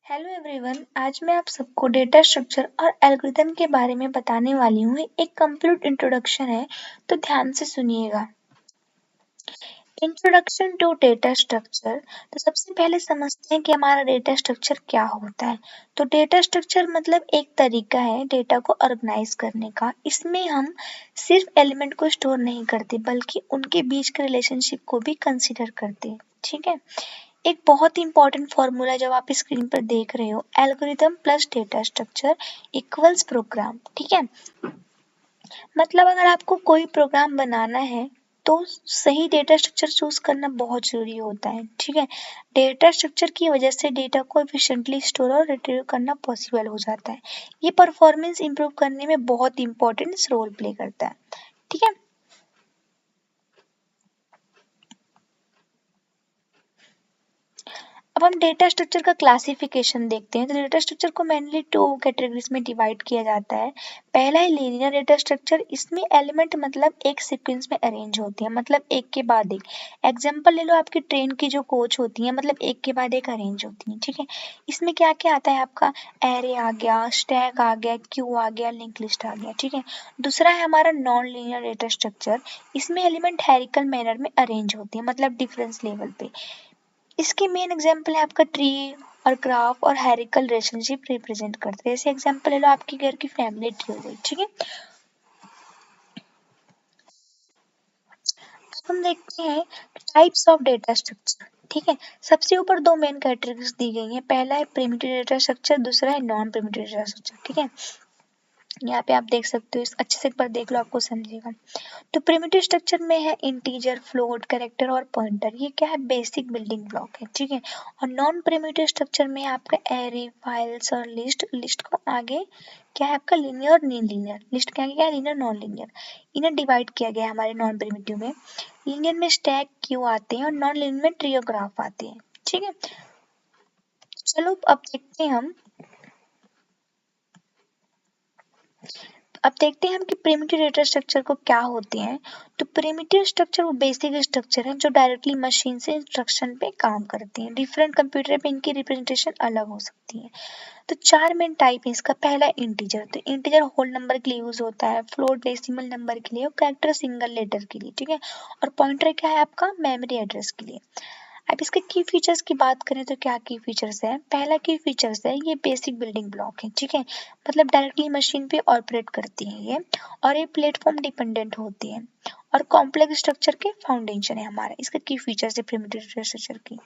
Hello everyone, आज मैं आप सबको डेटा स्ट्रक्चर और एल्गोरिथम के बारे में बताने वाली हूँ। एक कंप्लीट इंट्रोडक्शन है, तो ध्यान से सुनिएगा। Introduction to data structure. तो सबसे पहले समझते हैं कि हमारा डेटा स्ट्रक्चर क्या होता है। तो डेटा स्ट्रक्चर मतलब एक तरीका है डेटा को ऑर्गेनाइज करने का। इसमें हम सिर्फ एलिमेंट को स्टोर नहीं करते, बल्कि उनके बीच के रिलेशनशिप को भी कंसिडर करते हैं। ठीक है। एक बहुत ही इंपॉर्टेंट फॉर्मूला जब आप स्क्रीन पर देख रहे हो, algorithm plus data structure equals program. ठीक है। मतलब अगर आपको कोई प्रोग्राम बनाना है तो सही डेटा स्ट्रक्चर चूज करना बहुत जरूरी होता है। ठीक है। डेटा स्ट्रक्चर की वजह से डेटा को एफिशिएंटली स्टोर और रिट्रीव करना पॉसिबल हो जाता है। ये परफॉर्मेंस इंप्रूव करने में बहुत इंपॉर्टेंट रोल प्ले करता है। ठीक है। अब हम डेटा स्ट्रक्चर का क्लासिफिकेशन देखते हैं। तो डेटा स्ट्रक्चर को मेनली 2 कैटेगरीज में डिवाइड किया जाता है। पहला है लीनियर डेटा स्ट्रक्चर। इसमें एलिमेंट मतलब एक सीक्वेंस में अरेंज होते हैं, मतलब एक के बाद एक। एग्जांपल ले लो, आपकी ट्रेन की जो कोच होती है, मतलब एक के बाद एक अरेंज होती है। ठीक है। इसमें क्या क्या आता है आपका, एरे आ गया, स्टैक आ गया, क्यू आ गया, लिंक लिस्ट आ गया। ठीक है। दूसरा है हमारा नॉन लीनियर डेटा स्ट्रक्चर। इसमें एलिमेंट हैरिकल मैनर में अरेंज होते हैं, मतलब डिफरेंस लेवल पे। इसके मेन एग्जांपल है आपका ट्री और ग्राफ और हेरिकल रिलेशनशिप रिप्रेजेंट करते हैं। जैसे एग्जांपल ले लो, आपके घर की फैमिली ट्री हो गई। ठीक है। अब हम देखते हैं टाइप्स ऑफ डेटा स्ट्रक्चर। ठीक है। सबसे ऊपर 2 मेन कैटेगरीज दी गई हैं। पहला है प्रिमिटिव डेटा स्ट्रक्चर, दूसरा है नॉन प्रिमिटिव डेटा स्ट्रक्चर। ठीक है। यहाँ पे आप देख सकते हो, इस अच्छे से एक बार देख लो, आपको समझेगा। तो प्रिमिटिव स्ट्रक्चर में है इंटीजर, फ्लोट, कैरेक्टर और पॉइंटर। ये क्या है, बेसिक बिल्डिंग ब्लॉक है। ठीक है। और नॉन प्रिमिटिव स्ट्रक्चर में है आपका एरे, फाइल्स और लिस्ट। लिस्ट को आगे क्या है आपका लीनियर और नॉन लीनियर। लिस्ट के आगे क्या है, लीनियर नॉन लीनियर। इन्हें डिवाइड किया गया है हमारे नॉन प्रिमिटिव में। लीनियर में स्टैक, क्यू आते हैं और नॉन लीनियर में ट्री और ग्राफ आते हैं। ठीक है। चलो अब देखते हैं हम कि प्रिमिटिव डेटा स्ट्रक्चर को क्या होते हैं। तो प्रिमिटिव स्ट्रक्चर वो बेसिक स्ट्रक्चर है जो डायरेक्टली मशीन से इंस्ट्रक्शन पे काम करते हैं। डिफरेंट कंप्यूटर पे इनकी रिप्रेजेंटेशन अलग हो सकती है। तो 4 मेन टाइप है इसका। पहला इंटीजर। तो इंटीजर होल नंबर के लिए यूज होता है, फ्लोट डेसिमल नंबर के लिए और कैरेक्टर सिंगल लेटर के लिए। ठीक है। और पॉइंटर क्या है आपका, मेमोरी एड्रेस के लिए। अब इसके की फीचर्स की बात करें तो क्या की फीचर्स है। पहला की फीचर्स है, ये बेसिक बिल्डिंग ब्लॉक है। ठीक है। मतलब डायरेक्टली मशीन पे ऑपरेट करती है ये, और ये प्लेटफॉर्म डिपेंडेंट होती है और कॉम्प्लेक्स स्ट्रक्चर के फाउंडेशन है हमारा। इसका की फीचर्स है प्रिमिटिव डेटा स्ट्रक्चर की।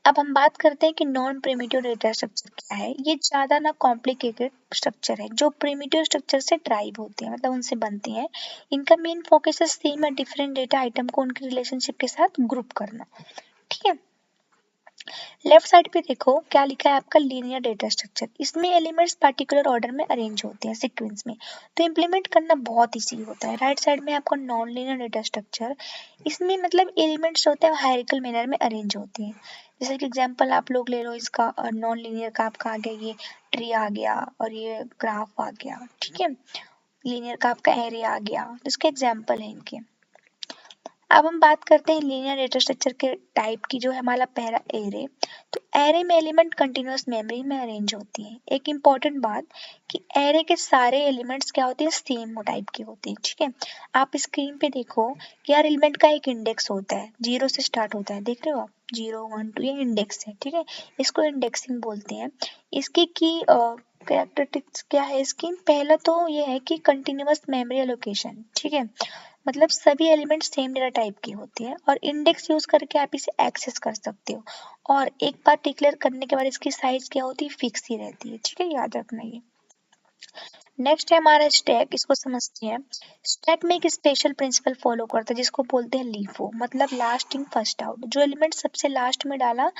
अब हम बात करते हैं कि नॉन प्रिमिटिव डेटा स्ट्रक्चर क्या है। ये ज़्यादा ना कॉम्प्लिकेटेड स्ट्रक्चर है जो प्रिमिटिव स्ट्रक्चर से ड्राइव होते हैं, मतलब उनसे बनते हैं। इनका मेन फोकस है सेम या डिफरेंट डेटा आइटम को उनके रिलेशनशिप के साथ ग्रुप करना। ठीक है। लेफ्ट साइड पे देखो क्या लिखा है आपका, लीनियर डेटा स्ट्रक्चर। इसमें एलिमेंट्स पर्टिकुलर ऑर्डर में अरेंज होते हैं, सीक्वेंस में। तो इम्प्लीमेंट करना बहुत इजी होता है। राइट साइड में आपका नॉन लीनियर डेटा स्ट्रक्चर। इसमें मतलब एलिमेंट्स होते हैं हायरार्किकल मैनर में अरेंज होते हैं। जैसे कि एग्जांपल आप लोग ले लो इसका, नॉन लीनियर का आपका आ गया ये ट्री आ गया और ये ग्राफ आ गया। ठीक है। लीनियर का आपका एरे आ गया। तो इसके एग्जाम्पल है इनके। अब हम बात करते हैं लीनियर डेटा स्ट्रक्चर के टाइप की, जो है हमारा पहला एरे। तो एरे में एलिमेंट कंटिन्यूअस मेमोरी में अरेंज होती है। एक इम्पॉर्टेंट बात कि एरे के सारे एलिमेंट्स क्या होते हैं, सेम टाइप के होते हैं। ठीक है। आप स्क्रीन पे देखो कि हर एलिमेंट का एक इंडेक्स होता है, 0 से स्टार्ट होता है, देख रहे हो आप, 0 1 2, ये इंडेक्स है। ठीक है। इसको इंडेक्सिंग बोलते हैं। इसकी की कैरेक्टरिस्टिक्स क्या है इसकी, पहला तो ये है कि कंटिन्यूअस मेमोरी एलोकेशन। ठीक है। मतलब सभी एलिमेंट सेम डेटा टाइप के होते हैं और इंडेक्स यूज करके आप इसे एक्सेस कर सकते हो। और एक बार डिक्लेयर करने के बाद इसकी साइज क्या होती है, फिक्स ही रहती है। ठीक है, याद रखना ये। नेक्स्ट है हमारा स्टैक। इसको समझते हैं। स्टैक में एक स्पेशल प्रिंसिपल फॉलो करता है जिसको बोलते हैं लीफो, मतलब लास्ट इन फर्स्ट आउट। जो एलिमेंट सबसे लास्ट में डाला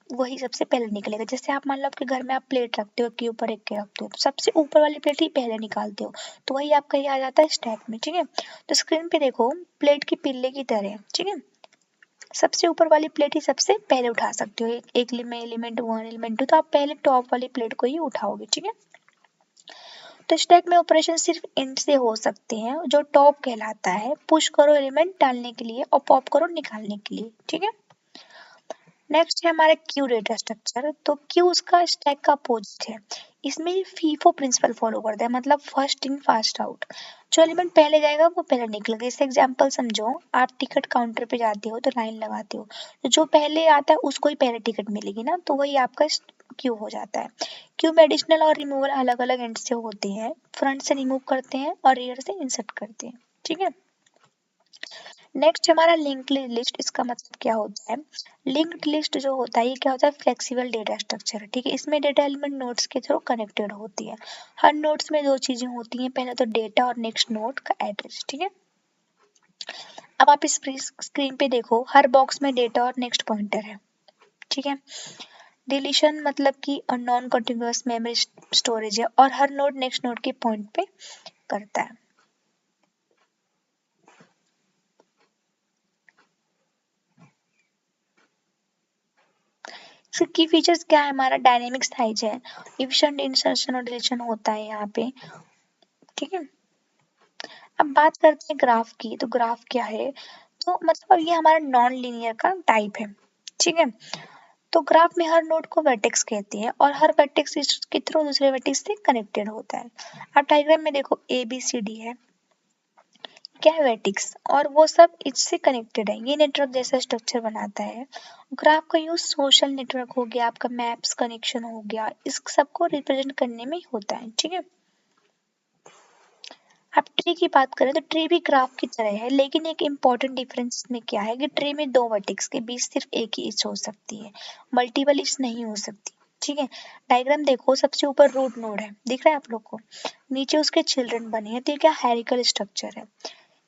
वही सबसे पहले निकलेगा। जैसे आप मान लो आपके घर में आप प्लेट रखते हो, के ऊपर एक के रखते हो, तो सबसे ऊपर वाली प्लेट ही पहले निकालते हो, तो वही आपका ये आ जाता है स्टैक में। ठीक है। तो स्क्रीन पे देखो, प्लेट की पिल्ले की तरह है। ठीक है। सबसे ऊपर वाली प्लेट ही सबसे पहले उठा सकते हो। एक में एलिमेंट 1 एलिमेंट 2, तो आप पहले टॉप वाली प्लेट को ही उठाओगे। ठीक है। तो स्टैक में ऑपरेशन सिर्फ इंट से हो सकते हैं, जो टॉप कहलाता है। पुश करो एलिमेंट डालने के लिए और पॉप करो निकालने के लिए। ठीक है। नेक्स्ट है हमारा क्यू डेटा स्ट्रक्चर। तो क्यू उसका स्टैक का अपोजिट है। इसमें फीफो प्रिंसिपल फॉलो करता है, मतलब फर्स्ट इन फास्ट आउट। जो एलिमेंट पहले जाएगा वो पहले निकलेगा। जैसे एग्जांपल समझो, आप टिकट काउंटर पे जाते हो तो लाइन लगाते हो, तो जो पहले आता है उसको ही पहले टिकट मिलेगी ना, तो वही आपका क्यू हो जाता है। क्यू में एडिशनल और रिमूवल अलग अलग एंड से होते हैं। फ्रंट से रिमूव करते हैं और रियर से इंसर्ट करते हैं। ठीक है। नेक्स्ट हमारा लिंक्ड लिस्ट। इसका मतलब क्या होता है? लिंक्ड लिस्ट जो होता है ये क्या होता है? Flexible data structure. ठीक है। इसमें डेटा एलिमेंट नोड्स के थ्रू कनेक्टेड होती है। हर नोड्स में दो चीजें होती हैं, पहले तो डेटा और नेक्स्ट नोड का एड्रेस। ठीक है। अब आप इस स्क्रीन पे देखो, हर बॉक्स में डेटा और नेक्स्ट पॉइंटर है। ठीक है। डिलीशन मतलब कि नॉन कंटिन्यूअस मेमोरी स्टोरेज है, और हर नोड नेक्स्ट नोड के पॉइंट पे करता है। इसके की फीचर्स क्या है? हमारा डायनेमिक साइज है, इफिशिएंट इंसर्शन और डिलीशन होता है यहाँ पे। ठीक है। अब बात करते हैं ग्राफ की। तो ग्राफ क्या है? तो मतलब ये हमारा नॉन लीनियर का टाइप है। ठीक है। तो ग्राफ में हर नोड को वर्टेक्स कहते हैं, और हर वर्टेक्स के थ्रू दूसरे वर्टेक्स से कनेक्टेड होता है। अब डायग्राम में देखो, ए बी सी डी है, क्या है? वर्टेक्स, और वो सब इससे कनेक्टेड है। ये नेटवर्क जैसा स्ट्रक्चर बनाता है। ग्राफ का यूज सोशल नेटवर्क हो गया, आपका मैप्स कनेक्शन हो गया, इस सबको रिप्रेजेंट करने में होता है। ठीक है। अब ट्री की बात करें तो ट्री भी ग्राफ की तरह है, लेकिन एक इम्पॉर्टेंट डिफरेंस इसमें क्या है कि ट्री में दो वर्टेक्स के बीच सिर्फ एक ही एज हो सकती है, मल्टीपल एज नहीं हो सकती। ठीक है। डायग्राम देखो, सबसे ऊपर रूट नोड है, दिख रहा है आप लोग को? नीचे उसके चिल्ड्रन बने हैं। तो ये क्या हेरिकल स्ट्रक्चर है।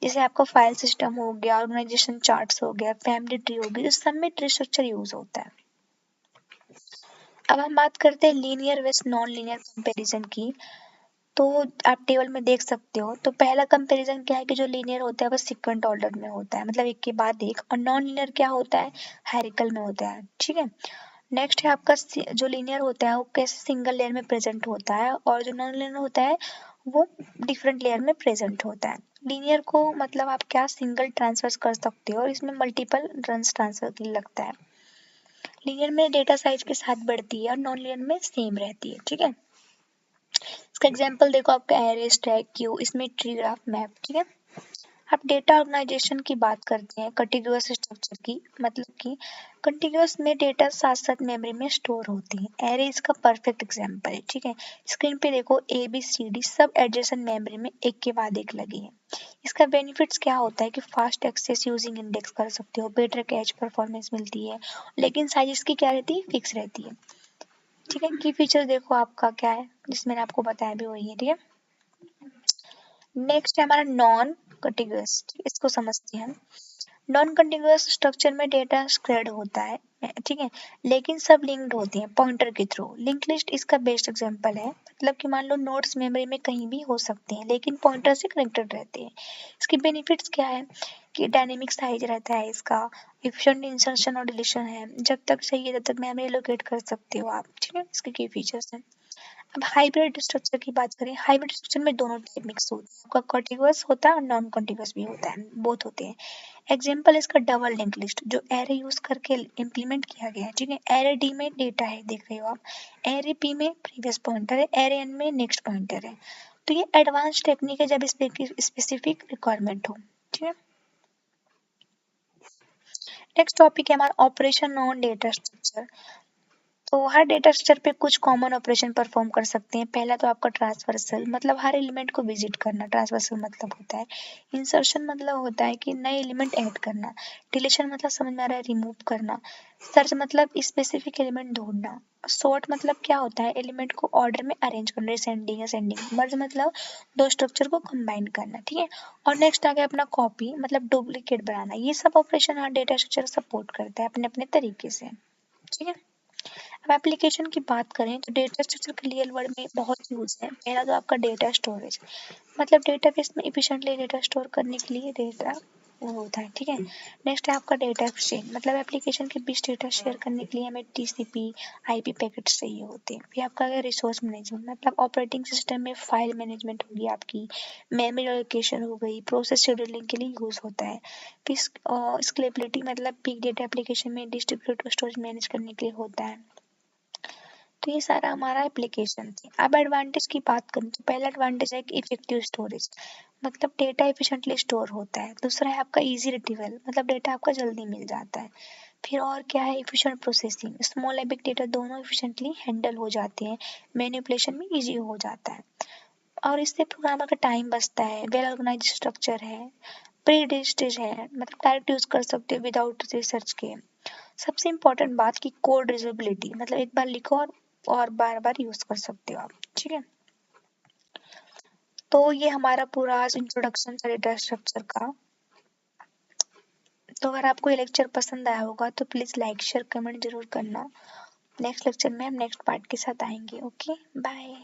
जैसे आपका फाइल सिस्टम हो गया, ऑर्गेनाइजेशन चार्ट्स हो गया, फैमिली ट्री हो गई, तो सब में ट्री स्ट्रक्चर यूज होता है। अब हम बात करते हैं लीनियर वेस्ट नॉन लीनियर कंपैरिजन की। तो आप टेबल में देख सकते हो, तो पहला कंपैरिजन क्या है कि जो लीनियर होता है वो सीक्वेंट ऑर्डर में होता है, मतलब एक के बाद एक। और नॉन लीनियर क्या होता है? हायरार्किकल में होता है। ठीक है। नेक्स्ट है आपका जो लीनियर होता है वो कैसे सिंगल लेयर में प्रेजेंट होता है, और जो नॉन लीनियर होता है वो डिफरेंट लेयर में प्रेजेंट होता है। लीनियर को मतलब आप क्या सिंगल ट्रांसफर कर सकते हो, और इसमें मल्टीपल रन्स ट्रांसफर के लिए लगता है। लीनियर में डेटा साइज के साथ बढ़ती है, और नॉन लीनियर में सेम रहती है। ठीक है। इसका एग्जांपल देखो, आपका एरे, स्टैक, क्यू, इसमें ट्री, ग्राफ, मैप। ठीक है। अब डेटा ऑर्गेनाइजेशन की बात करते हैं, कॉन्टिग्युअस स्ट्रक्चर की। मतलब कि कॉन्टिग्युअस में डेटा साथ साथ मेमोरी में स्टोर होती है। एरे इसका परफेक्ट एग्जांपल है। ठीक है। स्क्रीन पे देखो, ए बी सी डी सब एडजेसेंट मेमोरी में एक के बाद एक लगे हैं। इसका बेनिफिट्स क्या होता है कि फास्ट एक्सेस यूजिंग इंडेक्स कर सकते हो, बेटर कैच परफॉर्मेंस मिलती है, लेकिन साइज इसकी क्या रहती है? फिक्स रहती है। ठीक है। की फीचर देखो आपका क्या है, जिसमें मैंने आपको बताया भी वही है। ठीक है। नेक्स्ट है हमारा नॉन कॉन्टिग्युअस। इसको समझते हैं। नॉन कॉन्टिग्युअस स्ट्रक्चर में डेटा स्प्रेड होता है, ठीक है, लेकिन सब लिंक्ड होते हैं पॉइंटर के थ्रू। लिंक लिस्ट इसका बेस्ट एग्जांपल है। मतलब कि मान लो नोड्स मेमोरी में कहीं भी हो सकते हैं, लेकिन पॉइंटर से कनेक्टेड रहते हैं। इसके बेनिफिट्स क्या है कि डायनेमिक साइज रहता है इसका, एफिशिएंट इंसर्शन और डिलीशन है, जब तक चाहिए तब तक मेमोरी लोकेट कर सकते हो आप। ठीक है। इसके की फीचर्स हैं। अब हाइब्रिड स्ट्रक्चर की बात करें, हाइब्रिड स्ट्रक्चर में दोनों टाइप मिक्स होते हैं। आपका कॉन्टिग्युअस होता है और नॉन कॉन्टिग्युअस भी होता है, बोथ होते हैं। एग्जाम्पल इसका डबल लिंक लिस्ट, जो एरे यूज करके इम्प्लीमेंट किया गया है। ठीक है। एरे डी में डेटा है, देख रहे हो आप। एरे पी में प्रीवियस पॉइंटर है, एरे एन में नेक्स्ट पॉइंटर है। तो ये एडवांस टेक्निक है जब स्पेसिफिक रिक्वायरमेंट हो। ठीक है। नेक्स्ट टॉपिक है हमारा ऑपरेशन ऑन डेटा स्ट्रक्चर। तो हर डेटा स्ट्रक्चर पे कुछ कॉमन ऑपरेशन परफॉर्म कर सकते हैं। पहला तो आपका ट्रांसवर्सल, मतलब हर एलिमेंट को विजिट करना। ट्रांसवर्सल मतलब होता है। इंसर्शन मतलब होता है कि नए एलिमेंट ऐड करना। डिलीशन मतलब समझ में आ रहा है, रिमूव करना। सर्च मतलब स्पेसिफिक एलिमेंट ढूंढना। सॉर्ट मतलब क्या होता है? एलिमेंट को ऑर्डर में अरेंज करना, डिसेंडिंग असेंडिंग। मर्ज मतलब दो स्ट्रक्चर को कंबाइन करना। ठीक है। और नेक्स्ट आ गया अपना कॉपी, मतलब डुप्लीकेट बनाना। ये सब ऑपरेशन हर डेटा स्ट्रक्चर सपोर्ट करता है अपने अपने तरीके से। ठीक है। अब एप्लीकेशन की बात करें तो डेटा स्ट्रक्चर के रियल वर्ल्ड में बहुत यूज है। पहला तो आपका डेटा स्टोरेज, मतलब डेटाबेस में इफिशिएंटली डेटा स्टोर करने के लिए डेटा वो होता है, ठीक है। नेक्स्ट है आपका डेटा एक्सचेंज, मतलब एप्लीकेशन के बीच डेटा शेयर करने के लिए हमें टीसीपी आईपी पैकेट्स चाहिए होते हैं। फिर आपका है रिसोर्स मैनेजमेंट, मतलब ऑपरेटिंग सिस्टम में फाइल मैनेजमेंट होगी आपकी, मेमोरी एलोकेशन हो गई, प्रोसेस शेड्यूलिंग के लिए यूज होता है। फिर स्केलेबिलिटी, मतलब बिग डेटा एप्लीकेशन में डिस्ट्रीब्यूटेड स्टोरेज मैनेज करने के लिए होता है। तो ये सारा हमारा एप्लीकेशन थी। अब एडवांटेज की बात करूँ तो पहला एडवांटेज है कि इफेक्टिव स्टोरेज, मतलब डेटा एफिशिएंटली स्टोर होता है। दूसरा है आपका इजी रिट्रीवल, मतलब डेटा आपका जल्दी मिल जाता है। फिर और क्या है, एफिशिएंट प्रोसेसिंग, स्मॉल या बिग डेटा दोनों एफिशिएंटली हैंडल हो जाते हैं, मैनिपुलेशन में इजी हो जाता है। और इससे प्रोग्रामर का टाइम बचता है, वेल ऑर्गेनाइज स्ट्रक्चर है, प्री डिस्टेज है, मतलब डायरेक्ट यूज कर सकते हो विदाउट रिसर्च के। सबसे इम्पोर्टेंट बात की कोड रियूजेबिलिटी, मतलब एक बार लिखो और बार बार यूज कर सकते हो आप, ठीक है। तो ये हमारा पूरा आज इंट्रोडक्शन था डेटा स्ट्रक्चर का। तो अगर आपको ये लेक्चर पसंद आया होगा तो प्लीज़ लाइक शेयर कमेंट जरूर करना। नेक्स्ट लेक्चर में हम नेक्स्ट पार्ट के साथ आएंगे। Okay, bye.